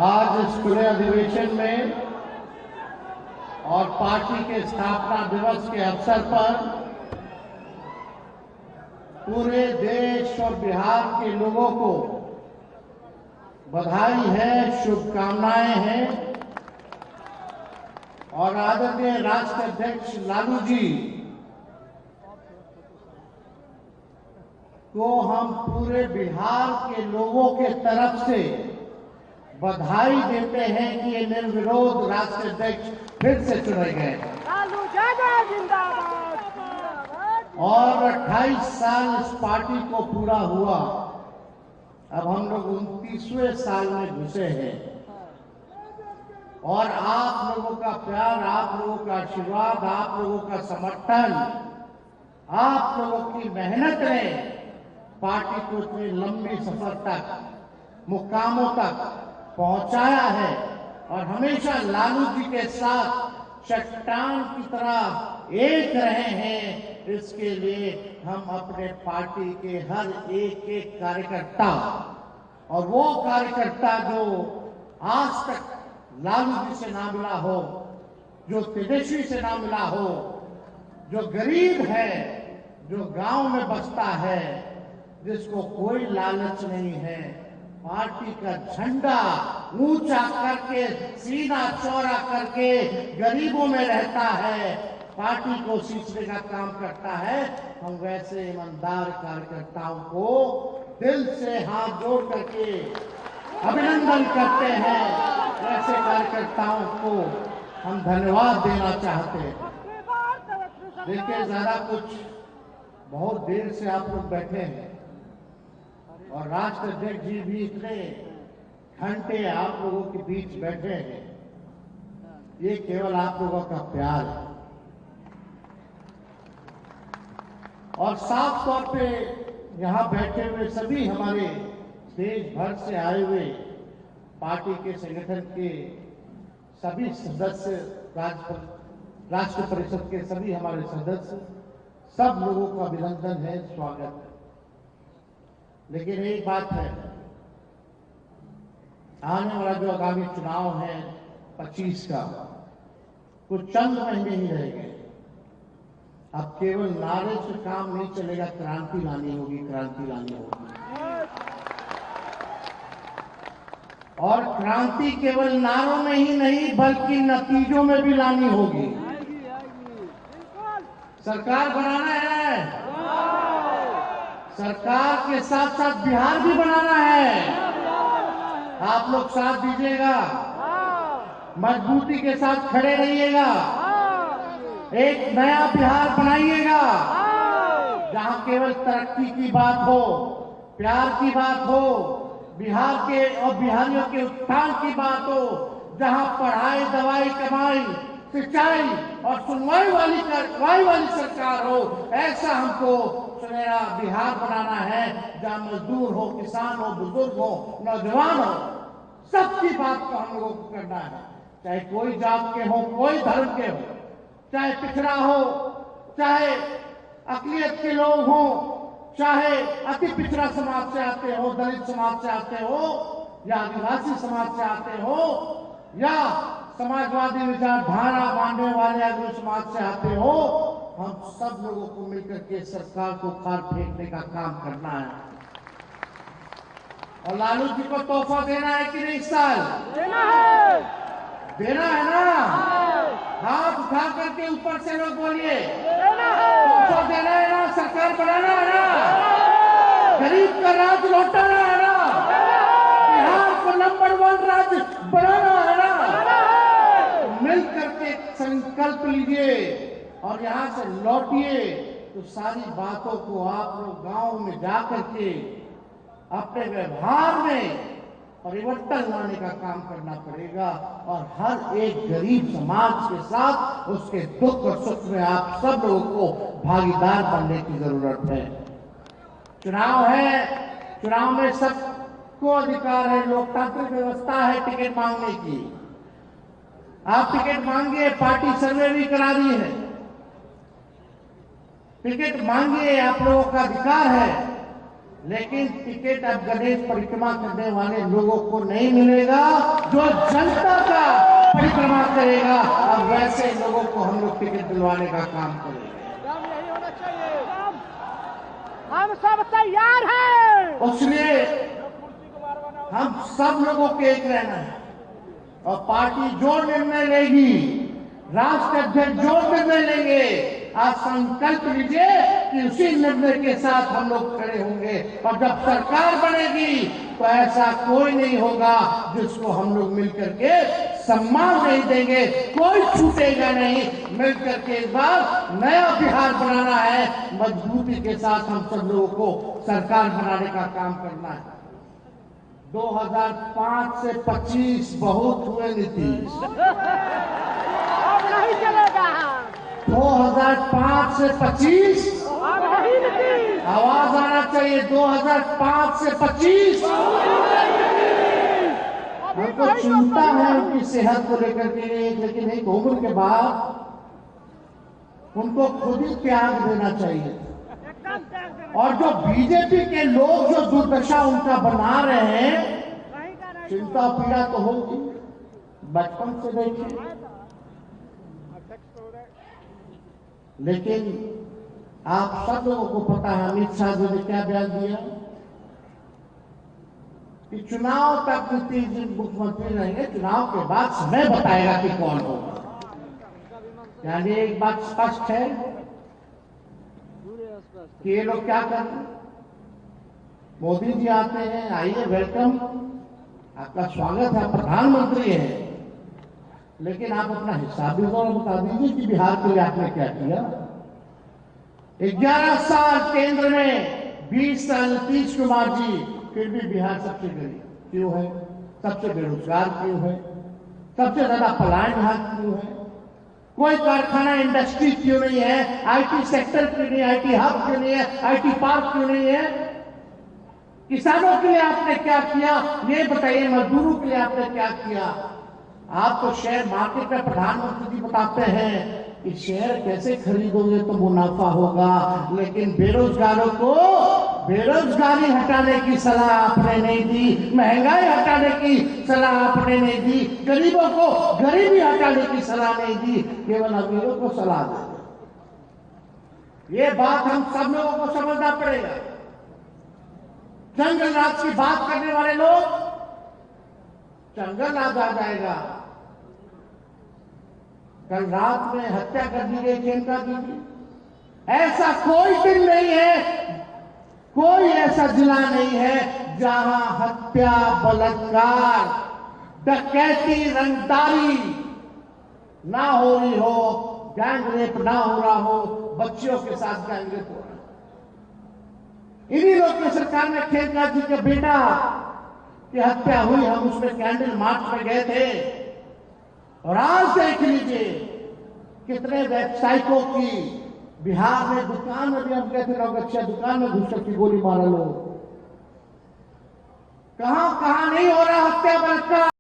आज इस खुले अधिवेशन में और पार्टी के स्थापना दिवस के अवसर पर पूरे देश और बिहार के लोगों को बधाई है, शुभकामनाएं हैं और आदरणीय राष्ट्र अध्यक्ष लालू जी को हम पूरे बिहार के लोगों के तरफ से बधाई देते हैं कि ये निर्विरोध राष्ट्र अध्यक्ष फिर से चुने गए और 28 साल इस पार्टी को पूरा हुआ। अब हम लोग 29वें साल में घुसे हैं और आप लोगों का प्यार, आप लोगों का आशीर्वाद, आप लोगों का समर्थन, आप लोगों की मेहनत ने पार्टी को इतने लंबे सफर तक, मुकामों तक पहुंचाया है और हमेशा लालू जी के साथ चट्टान की तरह एक रहे हैं। इसके लिए हम अपने पार्टी के हर एक एक कार्यकर्ता और वो कार्यकर्ता जो आज तक लालू जी से ना मिला हो, जो तेजस्वी से ना मिला हो, जो गरीब है, जो गांव में बसता है, जिसको कोई लालच नहीं है, पार्टी का झंडा ऊंचा करके, सीना चौड़ा करके गरीबों में रहता है, पार्टी को सींचने का काम करता है। हम वैसे ईमानदार कार्यकर्ताओं को दिल से हाथ जोड़ करके अभिनंदन करते हैं। ऐसे कार्यकर्ताओं को हम धन्यवाद देना चाहते हैं। देखिए, ज्यादा कुछ, बहुत देर से आप लोग बैठे हैं और राष्ट्र अध्यक्ष जी भी इतने घंटे आप लोगों के बीच बैठे हैं। ये केवल आप लोगों का प्यार है और साफ तौर पे यहाँ बैठे हुए सभी हमारे देश भर से आए हुए पार्टी के संगठन के सभी सदस्य, राष्ट्र परिषद के सभी हमारे सदस्य, सब लोगों का अभिनंदन है, स्वागत है। लेकिन एक बात है, आने वाला जो आगामी चुनाव है 25 का, कुछ चंद महीने ही रह गए। अब केवल नारे से काम नहीं चलेगा, क्रांति लानी होगी, क्रांति लानी होगी। और क्रांति केवल नारों में ही नहीं बल्कि नतीजों में भी लानी होगी। सरकार बनाना है, सरकार के साथ साथ बिहार भी बनाना है। आप लोग साथ दीजिएगा, मजबूती के साथ खड़े रहिएगा, एक नया बिहार बनाइएगा जहां केवल तरक्की की बात हो, प्यार की बात हो, बिहार के और बिहारियों के उत्थान की बात हो, जहां पढ़ाई, दवाई, कमाई, सिंचाई और सुनवाई वाली सरकार हो। ऐसा हमको सुनहरा बिहार बनाना है जहां मजदूर हो, किसान हो, बुजुर्ग हो, नौजवान हो, सबकी बात को हम लोगों को करना है। चाहे कोई जात के हो, कोई धर्म के हो, चाहे पिछड़ा हो, चाहे अकलियत के लोग हो, चाहे अति पिछड़ा समाज से आते हो, दलित समाज से आते हो, या आदिवासी समाज से आते हो, या समाजवादी विचारधारा मानने वाले अग्र समाज से आते हो, हम सब लोगों को मिलकर के सरकार को खार फेंकने का काम करना है। और लालू जी को तोहफा देना है कि नहीं? इस साल देना है, देना है ना? हाथ उठा करके ऊपर से लोग बोलिए, तोहफा देना है ना? सरकार बनाना है ना? गरीब का राज लौटाना है ना? बिहार को नंबर 1 राज्य बनाना है ना? मिल करके संकल्प लीजिए और यहाँ से लौटिए तो सारी बातों को आप लोग गांव में जाकर के अपने व्यवहार में परिवर्तन लाने का काम करना पड़ेगा और हर एक गरीब समाज के साथ उसके दुख और सुख में आप सब लोगों को भागीदार बनने की जरूरत है। चुनाव है, चुनाव में सबको अधिकार है, लोकतांत्रिक व्यवस्था है टिकट मांगने की। आप टिकट मांगिए, पार्टी सर्वे भी करा रही है, टिकट मांगिए, आप लोगों का अधिकार है। लेकिन टिकट अब गणेश परिक्रमा करने वाले लोगों को नहीं मिलेगा। जो जनता का परिक्रमा करेगा, अब वैसे लोगों को हम लोग टिकट दिलवाने का काम करेंगे। यही होना चाहिए। हम सब तैयार हैं। इसलिए हम सब लोगों के एक रहना है और पार्टी जो निर्णय लेगी, राष्ट्र अध्यक्ष जो निर्णय लेंगे, आज संकल्प लीजिए कि उसी निर्णय के साथ हम लोग खड़े होंगे। और जब सरकार बनेगी तो ऐसा कोई नहीं होगा जिसको हम लोग मिलकर के सम्मान नहीं देंगे, कोई छूटेगा नहीं। मिलकर के एक बार नया बिहार बनाना है, मजबूती के साथ हम सब लोगों को सरकार बनाने का काम करना है। 2005 से 25 बहुत हुए नीतीश। अब नहीं चलेगा। 2005 से 25 अब नहीं नीतीश। आवाज आना चाहिए। 2005 से 25 हमको चिंता है उनकी सेहत को लेकर के, लेकिन एक उम्र के बाद उनको खुद ही त्याग देना चाहिए। एकदम त्याग देना। और जो बीजेपी के लोग जो दुर्दशा उनका बना रहे हैं, कहीं का नहीं। चिंता पीड़ा तो होगी। बचपन से देखिए, लेकिन आप सब लोगों को पता है अमित शाह जी ने क्या बयान दिया कि चुनाव तक नीतीश जी मुख्यमंत्री रहेंगे, चुनाव के बाद समय बताएगा कि कौन होगा। यानी एक बात स्पष्ट है कि ये लोग क्या कर रहे हैं। मोदी जी आते हैं, आइए वेलकम, आपका स्वागत है, प्रधानमंत्री है, लेकिन आप अपना हिसाब भी जरा बता दीजिए कि बिहार के लिए आपने क्या किया। 11 साल केंद्र में, 20 साल नीतीश कुमार जी, फिर भी बिहार सबसे गरीब क्यों है, सबसे बेरोजगार क्यों है, सबसे ज्यादा पलायन यहाँ क्यों है, कोई कारखाना इंडस्ट्री क्यों नहीं है, आईटी सेक्टर क्यों नहीं, आईटी हब क्यों नहीं है, आईटी पार्क क्यों नहीं है, किसानों के लिए आपने क्या किया ये बताइए, मजदूरों के लिए आपने क्या किया। आप तो शेयर मार्केट में प्रधानमंत्री जी बताते हैं कि शेयर कैसे खरीदोगे तो मुनाफा होगा, लेकिन बेरोजगारों को बेरोजगारी हटाने की सलाह आपने नहीं दी, महंगाई हटाने की सलाह आपने नहीं दी, गरीबों को गरीबी हटाने की सलाह नहीं दी, केवल अमीरों को सलाह दी। ये बात हम सब लोगों को समझना पड़ेगा। जंगल राज की बात करने वाले लोग, जंगल राज आ जाएगा। कल रात में हत्या कर दी गई प्रियंका जी की। ऐसा कोई दिन नहीं है, कोई ऐसा जिला नहीं है जहां हत्या, बलात्कार, डकैती, रंगदारी ना हो रही हो, गैंग रेप ना हो रहा हो, बच्चियों के साथ गैंग रेप हो रहा है। इन्हीं लोग की सरकार में प्रियंका जी के बेटा की हत्या हुई, हम उसमें कैंडल मार्च में गए थे। और आज देख लीजिए कितने व्यवसायिकों की बिहार में दुकान में भी हम गए थे, नौगछिया दुकान में घुस की गोली मारा लोग। कहां कहां नहीं हो रहा हत्या बलात्कार।